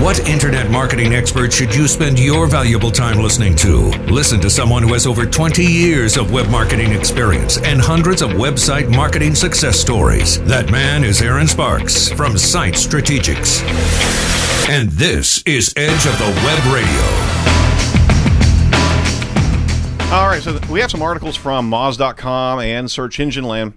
What internet marketing expert should you spend your valuable time listening to? Listen to someone who has over 20 years of web marketing experience and hundreds of website marketing success stories. That man is Aaron Sparks from Site Strategics. And this is Edge of the Web Radio. All right, so we have some articles from Moz.com and Search Engine Land.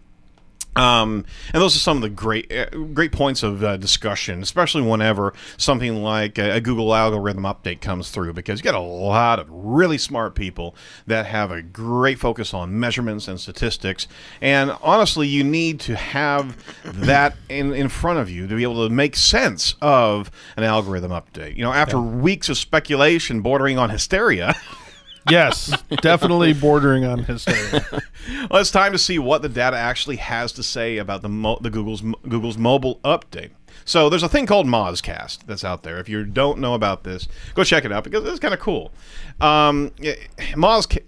And those are some of the great points of discussion, especially whenever something like a Google algorithm update comes through, because you got a lot of really smart people that have a great focus on measurements and statistics. And honestly, you need to have that in front of you to be able to make sense of an algorithm update. You know, after weeks of speculation bordering on hysteria. Yes, definitely bordering on hysteria. Well, it's time to see what the data actually has to say about the Google's mobile update. So there's a thing called Mozcast that's out there. If you don't know about this, go check it out because it's kind of cool. Mozcast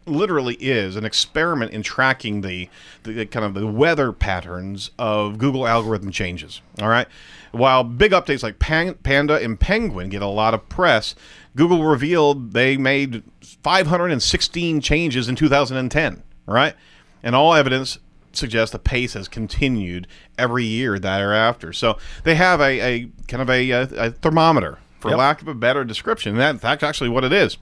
literally is an experiment in tracking the kind of the weather patterns of Google algorithm changes. All right, while big updates like Panda and Penguin get a lot of press, Google revealed they made 516 changes in 2010, right? And all evidence suggests the pace has continued every year thereafter. So they have a kind of a thermometer, for lack of a better description. And that's actually what it is.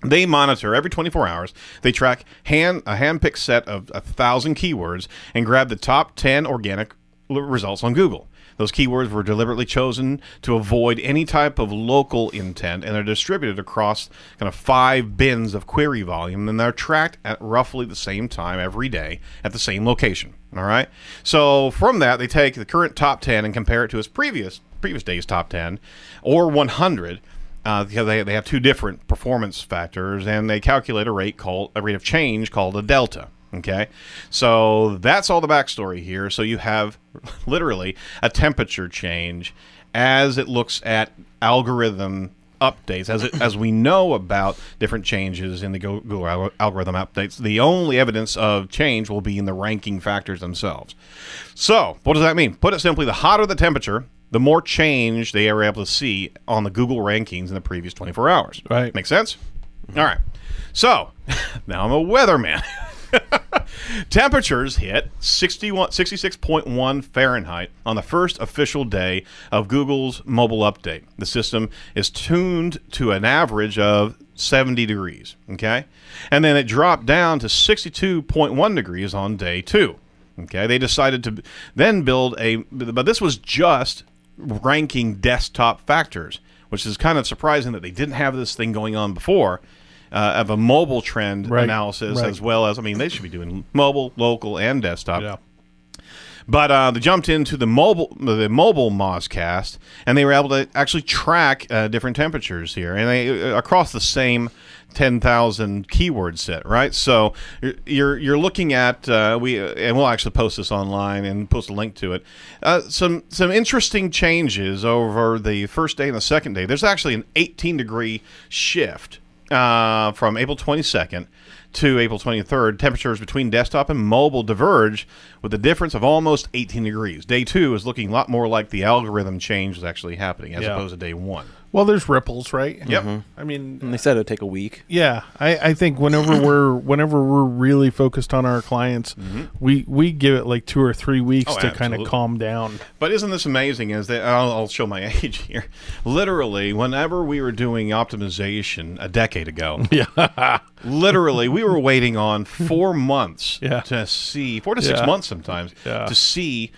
They monitor every 24 hours. They track a hand-picked set of 1,000 keywords and grab the top 10 organic results on Google. Those keywords were deliberately chosen to avoid any type of local intent, and they're distributed across kind of 5 bins of query volume, and they're tracked at roughly the same time every day at the same location. All right. So from that, they take the current top 10 and compare it to its previous day's top 10 or 100. Because they have 2 different performance factors, and they calculate a rate of change called a delta. Okay, so that's all the backstory here. So you have literally a temperature change as it looks at algorithm updates. As we know about different changes in the Google algorithm updates, the only evidence of change will be in the ranking factors themselves. So what does that mean? Put it simply, the hotter the temperature, the more change they are able to see on the Google rankings in the previous 24 hours. Right. Make sense? All right. So now I'm a weatherman. Temperatures hit 66.1 Fahrenheit on the first official day of Google's mobile update. The system is tuned to an average of 70 degrees, okay? And then it dropped down to 62.1 degrees on day 2. Okay, they decided to then build but this was just ranking desktop factors, which is kind of surprising that they didn't have this thing going on before. Of a mobile trend analysis, as well as, I mean, they should be doing mobile, local, and desktop. Yeah. But they jumped into the mobile Mozcast, and they were able to actually track different temperatures here, and they across the same 10,000 keyword set, right? So you're looking at and we'll actually post this online and post a link to it. Some interesting changes over the first day and the second day. There's actually an 18-degree shift. From April 22nd to April 23rd, temperatures between desktop and mobile diverge with a difference of almost 18 degrees. Day 2 is looking a lot more like the algorithm change is actually happening as opposed to day 1. Well, there's ripples, right? Yep. I mean, and they said it would take a week. Yeah, I think whenever we're really focused on our clients, we give it like 2 or 3 weeks to kind of calm down. But isn't this amazing? Is that I'll show my age here. Literally, whenever we were doing optimization a decade ago, literally we were waiting on 4 months to see 4 to 6 months sometimes to see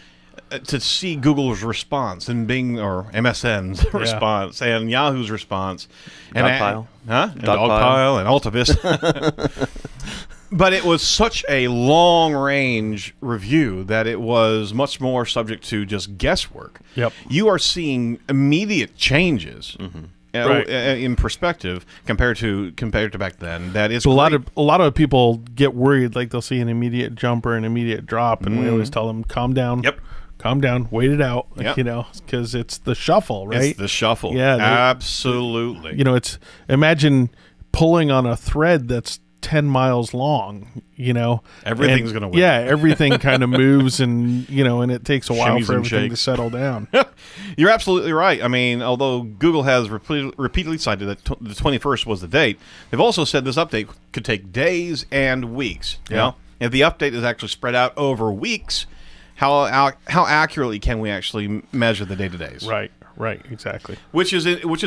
Google's response and Bing or MSN's response and Yahoo's response and Dogpile, and Dogpile and AltaVista. But it was such a long-range review that it was much more subject to just guesswork. Yep. You are seeing immediate changes in perspective compared to back then. That is so a lot of people get worried, like they'll see an immediate jump or an immediate drop, and we always tell them, calm down. Yep. Calm down, wait it out, you know, because it's the shuffle, right? It's the shuffle. Yeah, absolutely. You know, imagine pulling on a thread that's 10 miles long, Everything's going to win. Yeah, everything kind of moves, and and it takes a while for everything to settle down. You're absolutely right. I mean, although Google has repeatedly cited that the 21st was the date, they've also said this update could take days and weeks. You know, if the update is actually spread out over weeks, how accurately can we actually measure the day-to-days? Right, exactly. Which is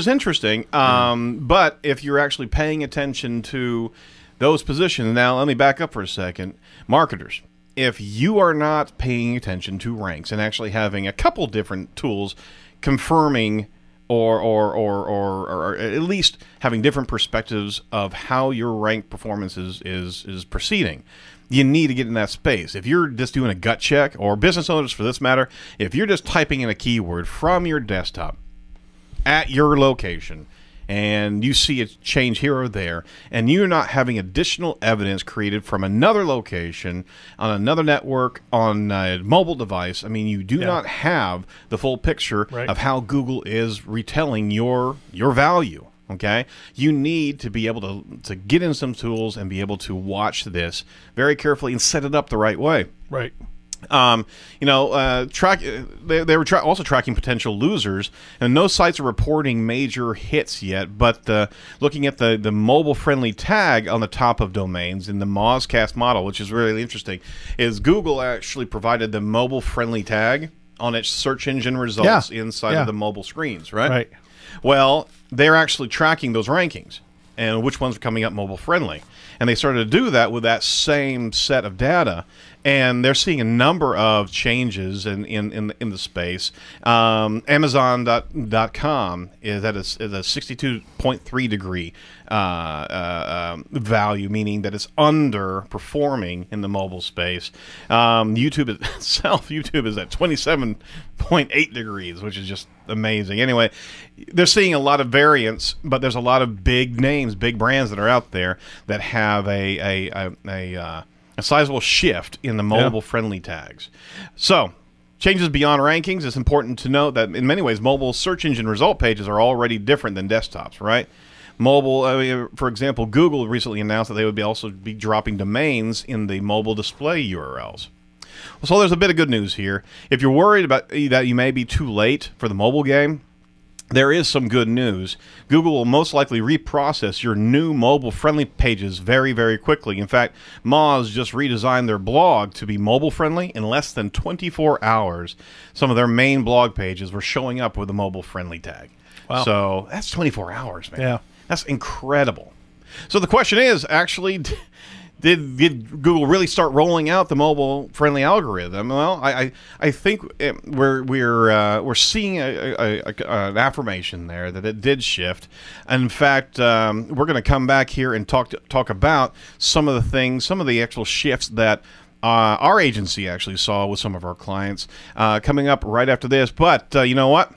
interesting. But if you're actually paying attention to those positions, now let me back up for a second. Marketers, if you are not paying attention to ranks and actually having a couple different tools confirming or at least having different perspectives of how your rank performance is proceeding, you need to get in that space. If you're just doing a gut check, or business owners for this matter, if you're just typing in a keyword from your desktop at your location and you see it change here or there, and you're not having additional evidence created from another location, on another network, on a mobile device, I mean, you do not have the full picture of how Google is retelling your value. Okay, you need to be able to get in some tools and be able to watch this very carefully and set it up the right way. Right. Track. They were also tracking potential losers, and no sites are reporting major hits yet. But looking at the mobile-friendly tag on the top of domains in the Mozcast model, which is really interesting, is Google actually provided the mobile-friendly tag on its search engine results inside of the mobile screens, right? Right. Well, they're actually tracking those rankings and which ones are coming up mobile friendly. And they started to do that with that same set of data, and they're seeing a number of changes in the space. Amazon.com is at a 62.3 degree value, meaning that it's underperforming in the mobile space. YouTube is at 27.8 degrees, which is just amazing. Anyway, they're seeing a lot of variance, but there's a lot of big names, big brands that are out there that have a sizable shift in the mobile-friendly tags. So, changes beyond rankings. It's important to note that in many ways, mobile search engine result pages are already different than desktops, right? Mobile, for example, Google recently announced that they would also be dropping domains in the mobile display URLs. So there's a bit of good news here. If you're worried about that you may be too late for the mobile game, there is some good news. Google will most likely reprocess your new mobile-friendly pages very, very quickly. In fact, Moz just redesigned their blog to be mobile-friendly in less than 24 hours. Some of their main blog pages were showing up with a mobile-friendly tag. Wow. So that's 24 hours, man. Yeah. That's incredible. So the question is, actually, did Google really start rolling out the mobile-friendly algorithm? Well, I think we're seeing an affirmation there that it did shift. In fact, we're going to come back here and talk about some of the actual shifts that our agency actually saw with some of our clients coming up right after this. But you know what?